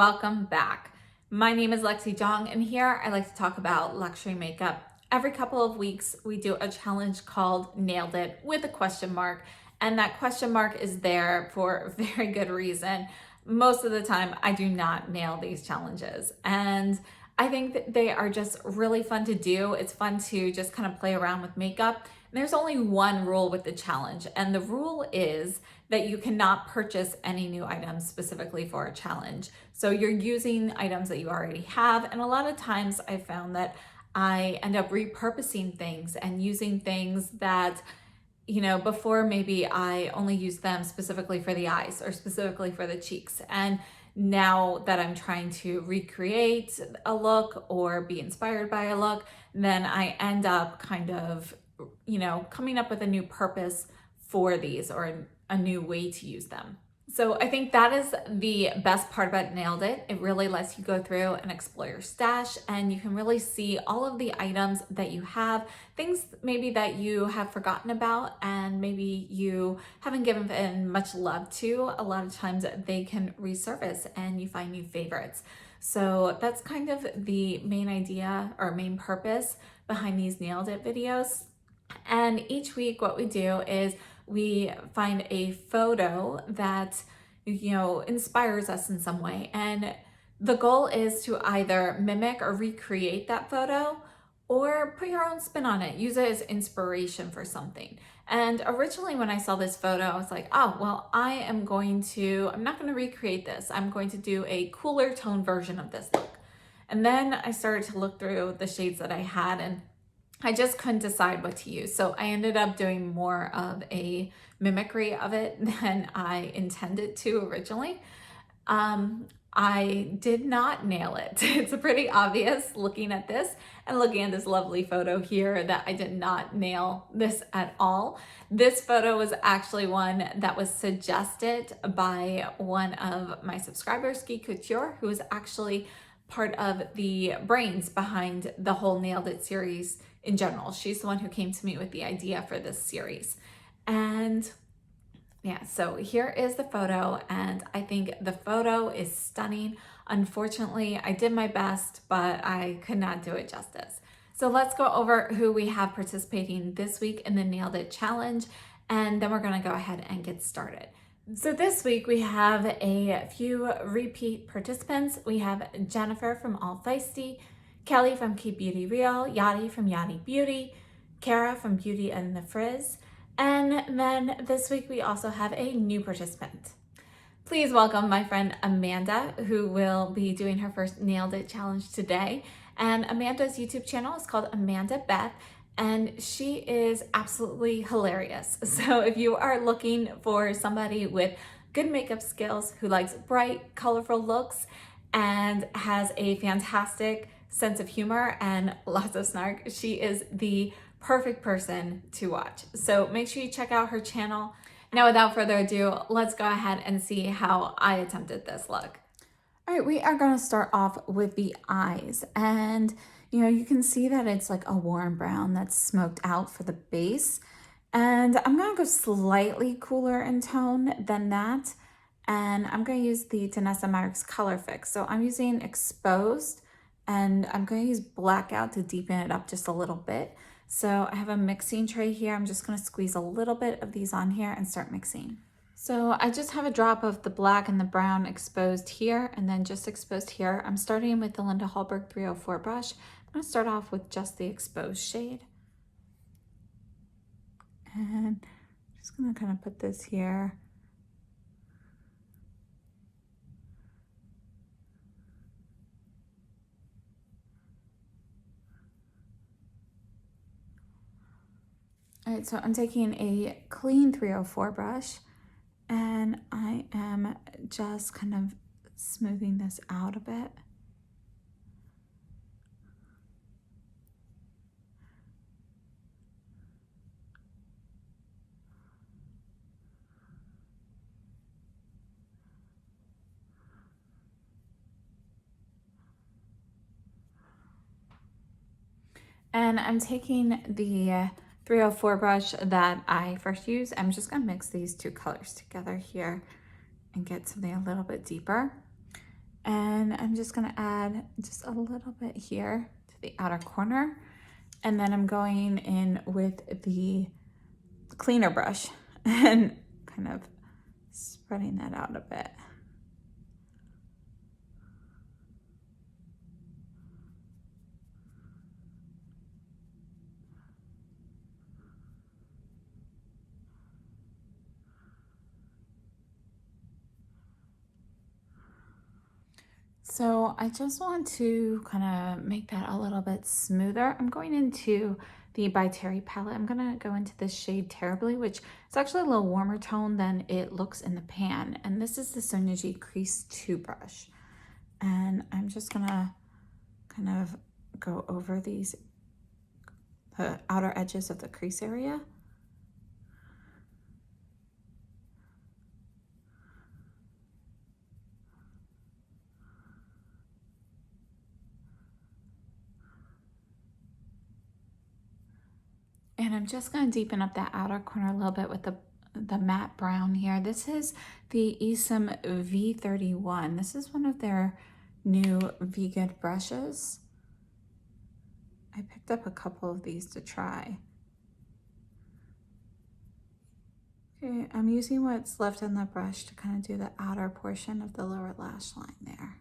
welcome back. My name is Lexi Jong, and here I like to talk about luxury makeup. Every couple of weeks, we do a challenge called Nailed It with a question mark, and that question mark is there for a very good reason. Most of the time, I do not nail these challenges, and I think that they are just really fun to do. It's fun to just kind of play around with makeup. There's only one rule with the challenge, and the rule is that you cannot purchase any new items specifically for a challenge. So you're using items that you already have, and a lot of times I found that I end up repurposing things and using things that, before maybe I only used them specifically for the eyes or specifically for the cheeks. And now that I'm trying to recreate a look or be inspired by a look, then I end up kind of coming up with a new purpose for these or a new way to use them. So I think that is the best part about Nailed It. It really lets you go through and explore your stash, and you can really see all of the items that you have, things maybe that you have forgotten about and maybe you haven't given much love to. A lot of times they can resurface and you find new favorites. So that's kind of the main idea or main purpose behind these Nailed It videos. And each week what we do is we find a photo that, inspires us in some way. And the goal is to either mimic or recreate that photo or put your own spin on it, use it as inspiration for something. And originally when I saw this photo, I was like, oh, well, I'm not going to recreate this. I'm going to do a cooler tone version of this look. And then I started to look through the shades that I had, and I just couldn't decide what to use. So I ended up doing more of a mimicry of it than I intended to originally. I did not nail it. It's pretty obvious looking at this and looking at this lovely photo here that I did not nail this at all. This photo was actually one that was suggested by one of my subscribers, SUQQU Couture, who is actually part of the brains behind the whole Nailed It series in general. She's the one who came to me with the idea for this series. And yeah, so here is the photo, and I think the photo is stunning. Unfortunately, I did my best, but I could not do it justice. So let's go over who we have participating this week in the Nailed It challenge, and then we're gonna go ahead and get started. So this week we have a few repeat participants. We have Jennifer from All Feisty, Kelly from Keep Beauty Real, Yadi from Yadi Beauty, Kara from Beauty and the Frizz, and then this week we also have a new participant. Please welcome my friend Amanda, who will be doing her first Nailed It challenge today. And Amanda's YouTube channel is called Amanda Beth, and she is absolutely hilarious. So if you are looking for somebody with good makeup skills, who likes bright, colorful looks, and has a fantastic sense of humor and lots of snark, she is the perfect person to watch. So make sure you check out her channel. Now, without further ado, let's go ahead and see how I attempted this look. All right, we are going to start off with the eyes, and you can see that it's like a warm brown that's smoked out for the base, and I'm going to go slightly cooler in tone than that, and I'm going to use the Danessa Myricks Color Fix. So I'm using Exposed, and I'm going to use Blackout to deepen it up just a little bit. So I have a mixing tray here. I'm just going to squeeze a little bit of these on here and start mixing. So I just have a drop of the black and the brown exposed here, and then just exposed here. I'm starting with the Linda Hallberg 304 brush. I'm going to start off with just the exposed shade. And I'm just going to kind of put this here. All right, so I'm taking a clean 304 brush, and I am just kind of smoothing this out a bit. And I'm taking the 304 brush that I first used. I'm just gonna mix these two colors together here and get something a little bit deeper. And I'm just gonna add just a little bit here to the outer corner. And then I'm going in with the cleaner brush and kind of spreading that out a bit. So I just want to kind of make that a little bit smoother. I'm going into the By Terry palette. I'm going to go into this shade Terribly, which is actually a little warmer tone than it looks in the pan. And this is the Sonia G Crease 2 brush. And I'm just going to kind of go over the outer edges of the crease area. And I'm just going to deepen up that outer corner a little bit with the matte brown here. This is the Esom V31. This is one of their new vegan brushes. I picked up a couple of these to try. Okay, I'm using what's left on the brush to kind of do the outer portion of the lower lash line there.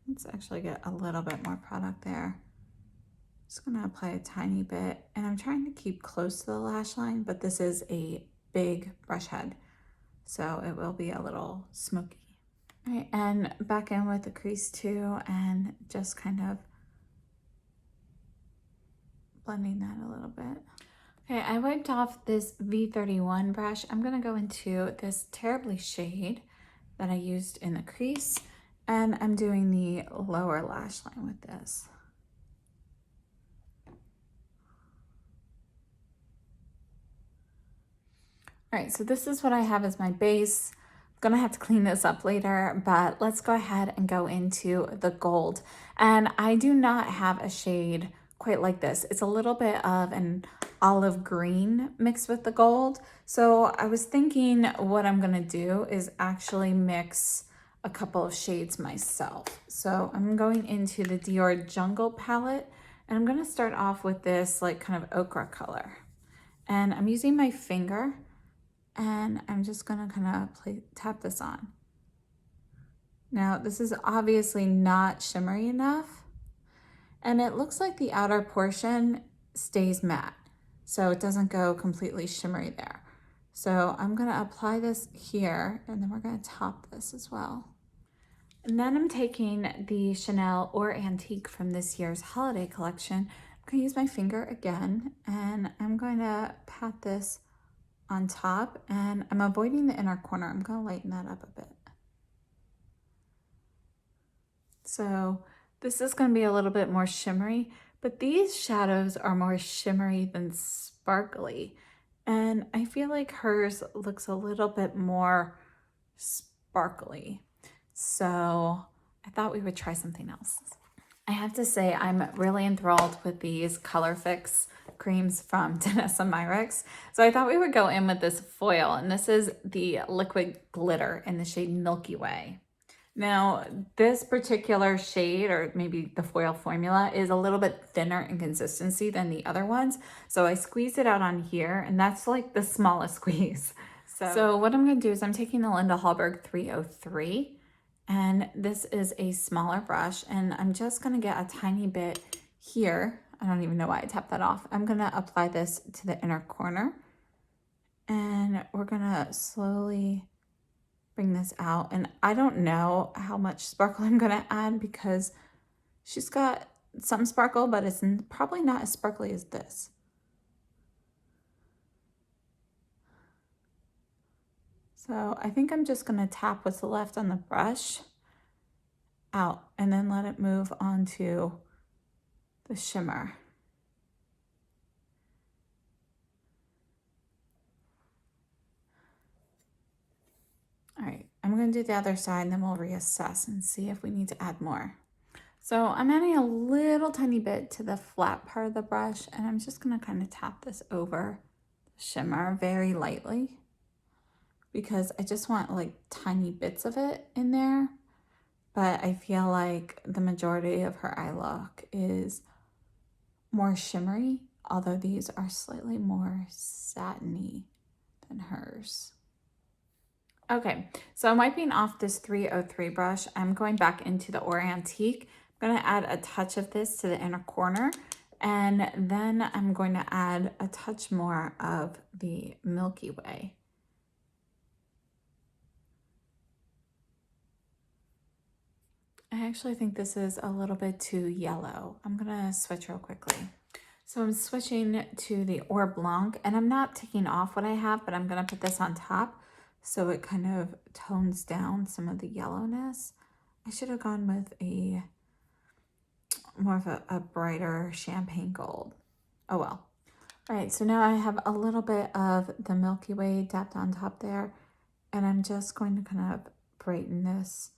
Let's actually get a little bit more product there. Just gonna apply a tiny bit, and I'm trying to keep close to the lash line, but this is a big brush head, so it will be a little smoky. All right, and back in with the crease 2 and just kind of blending that a little bit. Okay, I wiped off this V31 brush. I'm gonna go into this Terribly shade that I used in the crease, and I'm doing the lower lash line with this. All right, so this is what I have as my base. I'm gonna have to clean this up later, but let's go ahead and go into the gold. And I do not have a shade quite like this. It's a little bit of an olive green mixed with the gold. So I was thinking what I'm gonna do is actually mix a couple of shades myself. So I'm going into the Dior Jungle palette, and I'm gonna start off with this like kind of ochre color. And I'm using my finger, and I'm just gonna kind of tap this on. Now this is obviously not shimmery enough, and it looks like the outer portion stays matte, so it doesn't go completely shimmery there. So I'm gonna apply this here, and then we're gonna top this as well. And then I'm taking the Chanel or Antique from this year's holiday collection. I'm gonna use my finger again, and I'm going to pat this on top, and I'm avoiding the inner corner. I'm going to lighten that up a bit. So this is going to be a little bit more shimmery, but these shadows are more shimmery than sparkly. And I feel like hers looks a little bit more sparkly. So I thought we would try something else. I have to say I'm really enthralled with these Color Fix creams from Danessa Myricks. So I thought we would go in with this foil, and this is the Liquid Glitter in the shade Milky Way. Now, this particular shade, or maybe the foil formula, is a little bit thinner in consistency than the other ones. So I squeezed it out on here, and that's like the smallest squeeze. So what I'm gonna do is I'm taking the Linda Hallberg 303, and this is a smaller brush, and I'm just gonna get a tiny bit here. I don't even know why I tapped that off. I'm gonna apply this to the inner corner, and we're gonna slowly bring this out. And I don't know how much sparkle I'm gonna add because she's got some sparkle, but it's probably not as sparkly as this. So I think I'm just gonna tap what's left on the brush out and then let it move onto the shimmer. All right, I'm gonna do the other side, and then we'll reassess and see if we need to add more. So I'm adding a little tiny bit to the flat part of the brush, and I'm just gonna kind of tap this over the shimmer very lightly, because I just want like tiny bits of it in there. But I feel like the majority of her eye look is more shimmery, although these are slightly more satiny than hers. Okay, so I'm wiping off this 303 brush. I'm going back into the Or Antique. I'm going to add a touch of this to the inner corner, and then I'm going to add a touch more of the Milky Way. I actually think this is a little bit too yellow. I'm going to switch real quickly. So I'm switching to the Or Blanc, and I'm not taking off what I have, but I'm going to put this on top so it kind of tones down some of the yellowness. I should have gone with a more of a brighter champagne gold. Oh well. All right, so now I have a little bit of the Milky Way dapped on top there, and I'm just going to kind of brighten this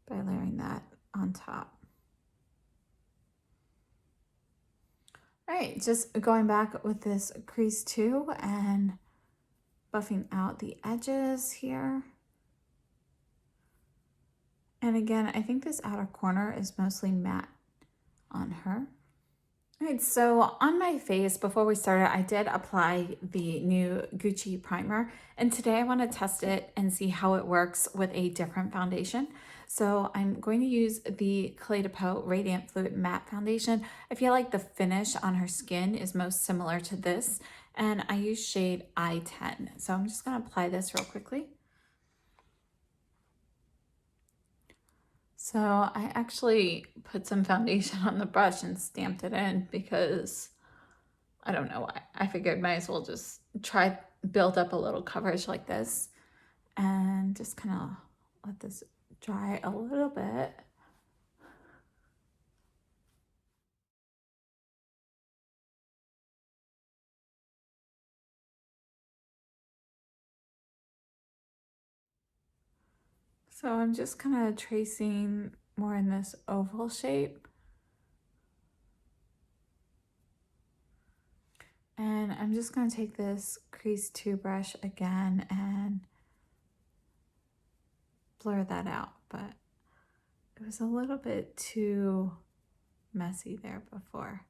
by layering that on top. All right, just going back with this crease 2 and buffing out the edges here. And again, I think this outer corner is mostly matte on her. All right, so on my face, before we started, I did apply the new Gucci primer, and today I want to test it and see how it works with a different foundation. So I'm going to use the Clé de Peau Radiant Fluid Matte Foundation. I feel like the finish on her skin is most similar to this, and I use shade I-10. So I'm just going to apply this real quickly. So I actually put some foundation on the brush and stamped it in because I don't know why. I figured might as well just try build up a little coverage like this and just kind of let this dry a little bit. So I'm just kind of tracing more in this oval shape. And I'm just going to take this crease 2 brush again and blur that out, but it was a little bit too messy there before.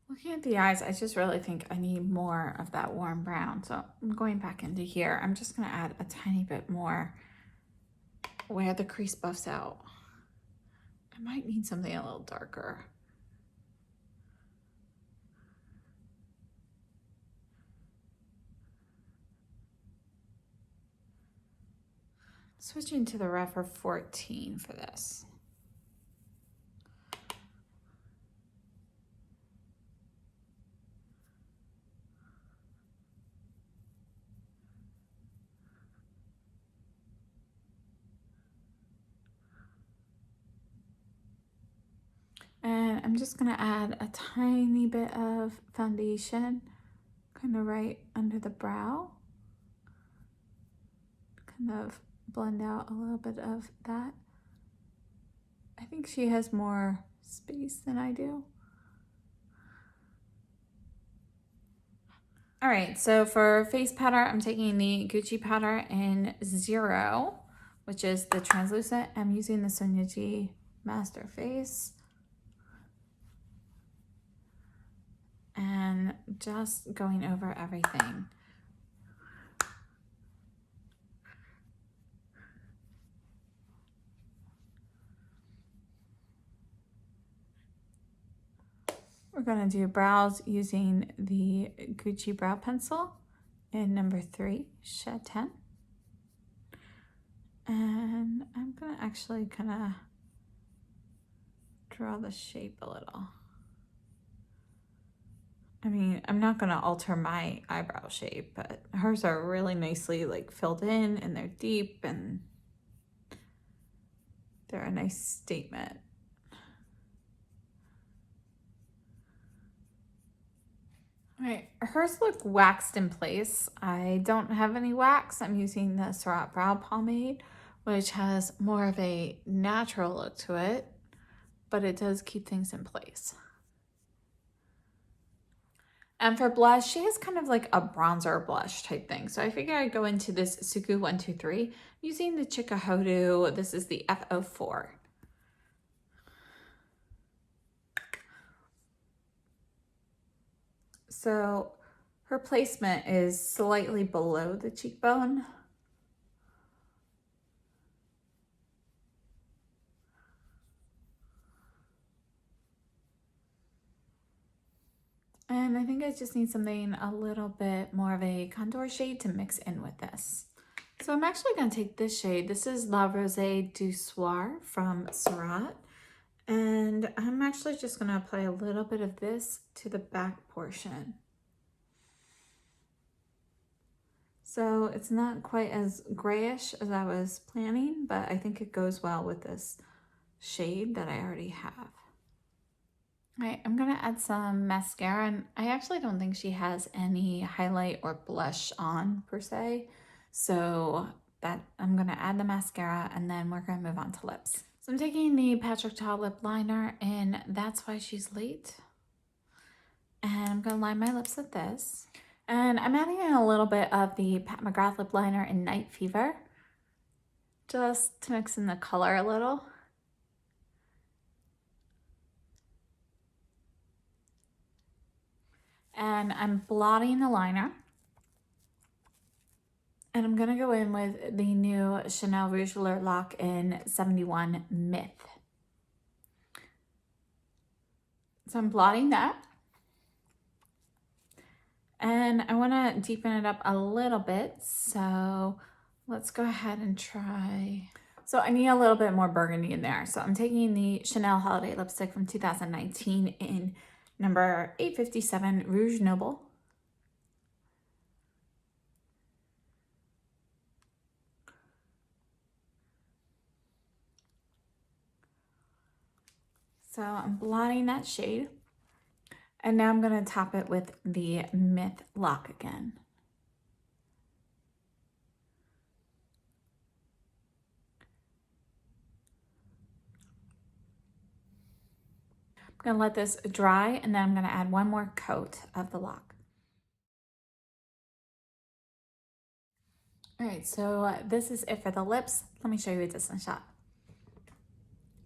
Looking at the eyes, I just really think I need more of that warm brown. So I'm going back into here. I'm just going to add a tiny bit more where the crease buffs out. I might need something a little darker. Switching to the Rephr 14 for this. And I'm just going to add a tiny bit of foundation, kind of right under the brow. Kind of blend out a little bit of that. I think she has more space than I do. All right, so for face powder, I'm taking the Gucci powder in 0, which is the translucent. I'm using the Sonia G Master Face. And just going over everything. We're going to do brows using the Gucci brow pencil in number 3, Shed 10. And I'm going to actually kind of draw the shape a little. I mean, I'm not going to alter my eyebrow shape, but hers are really nicely like filled in and they're deep and they're a nice statement. All right, hers look waxed in place. I don't have any wax. I'm using the Surratt Brow Pomade, which has more of a natural look to it, but it does keep things in place. And for blush, she has kind of like a bronzer blush type thing. So I figured I'd go into this SUQQU 123 using the Chikahodu. This is the F04. So her placement is slightly below the cheekbone. And I think I just need something a little bit more of a contour shade to mix in with this. So I'm actually going to take this shade. This is La Rose du Soir from Surratt. And I'm actually just going to apply a little bit of this to the back portion. So it's not quite as grayish as I was planning, but I think it goes well with this shade that I already have. All right, I'm gonna add some mascara, and I actually don't think she has any highlight or blush on per se. So that I'm gonna add the mascara and then we're gonna move on to lips. So I'm taking the Patrick Ta lip liner in That's Why She's Late. And I'm gonna line my lips with this. And I'm adding in a little bit of the Pat McGrath lip liner in Night Fever, just to mix in the color a little. And I'm blotting the liner. And I'm gonna go in with the new Chanel Rouge Allure Lock in 71 Myth. So I'm blotting that. And I wanna deepen it up a little bit. So let's go ahead and try. So I need a little bit more burgundy in there. So I'm taking the Chanel Holiday Lipstick from 2019 in number 857 Rouge Noble. So I'm blotting that shade. And now I'm gonna top it with the Myth Lock again. I'm gonna let this dry and then I'm gonna add one more coat of the lock. All right, so this is it for the lips. Let me show you a distance shot.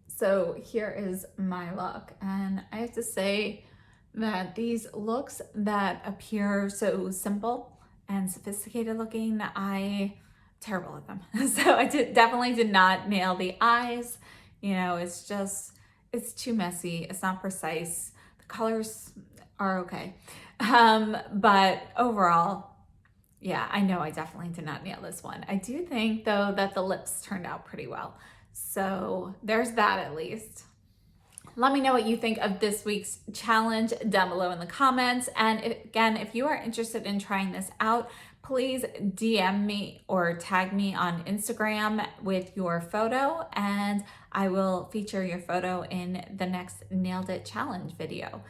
So here is my look, and I have to say that these looks that appear so simple and sophisticated looking, I'm terrible at them. So I definitely did not nail the eyes. You know, it's too messy. It's not precise. The colors are okay. But overall, yeah, I know I definitely did not nail this one. I do think though that the lips turned out pretty well. So there's that at least. Let me know what you think of this week's challenge down below in the comments. And again, if you are interested in trying this out, please DM me or tag me on Instagram with your photo and I will feature your photo in the next Nailed It challenge video.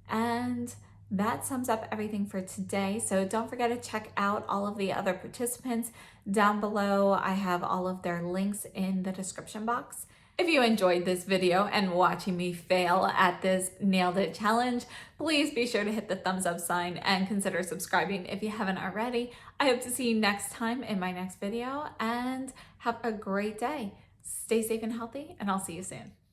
And that sums up everything for today. So don't forget to check out all of the other participants down below. I have all of their links in the description box. If you enjoyed this video and watching me fail at this Nailed It challenge, please be sure to hit the thumbs up sign and consider subscribing if you haven't already. I hope to see you next time in my next video and have a great day. Stay safe and healthy, and I'll see you soon.